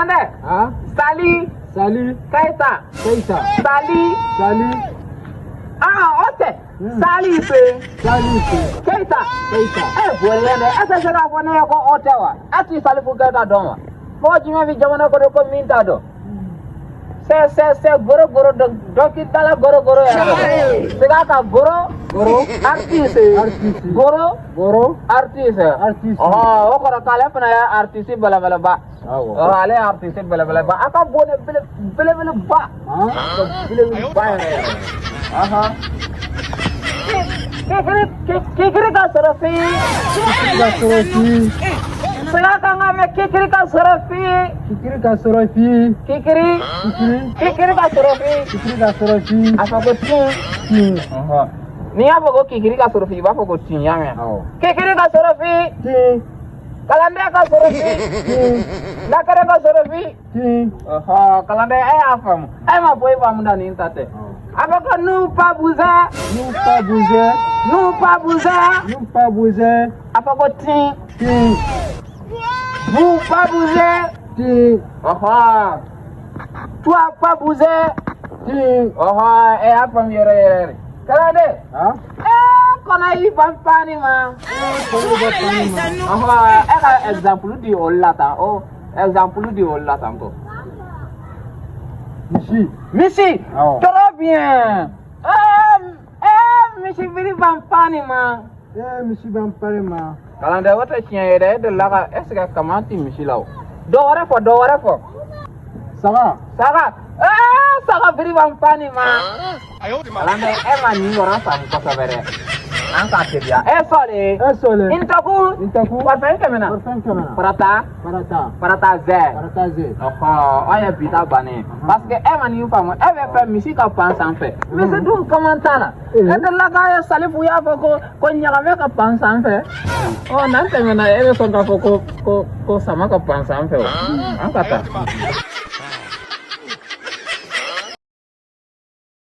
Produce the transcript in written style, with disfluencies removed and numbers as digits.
Kalande. Ah, Sali. salut. Kaita. Keita. Sali. Salut. Ah, ok. Sali pe. Salut. Keita. Keita. Bolende. Asa sera fone ko otewa. Ati sali fu Keita doma. Mo jima fi jamana ko ko minta do. Se goro doki tala goro ya. Sega ka goro artiste. Goro artiste. Oh, o ko kala pana ya artiste bala ba. Oh, ale artiste bala ba. Aka bone bele ba. Bele ba. Aha. Kikiri ka sarafi. Sega ka ngame kikiri ka sarafi. Kikiri ka sorofi. Kikiri ka sorofi. Apa ko tin? Ni apa ko kikiri ka sorofi ba ko tin ya me. Kikiri ka sorofi. Kalande ka sorofi. Nakare ka sorofi. Kalande afam. Ma boy fam da ni tate. Apa ko nu pa buza. Apa ko tin? Vous pas bouger. Toi pas bouger. Apa yere. Kalande. Kona yi pampani ma. Exemple di olata. Exemple di olata ko. Misi. Très bien. Misi viri pampani ma. Misi pampani ma. Kalande wata chinyere de laga eska kamanti misilaw. Dore fo. Saga. Saga viri pampani ma. Kalande ema ni ora sam ko sabere. Anka tebia. Sole. Intaku. Parfait kamena. Parata ze. Aya bita bane. Parce que ema ni famo. Eve fait musique à penser en fait. Mais c'est tout comment ça. Et de la gaya salifu ya ko nyagame ka penser en fait. Nan kamena eve son ka ko sama ka penser en fait. Anka ta.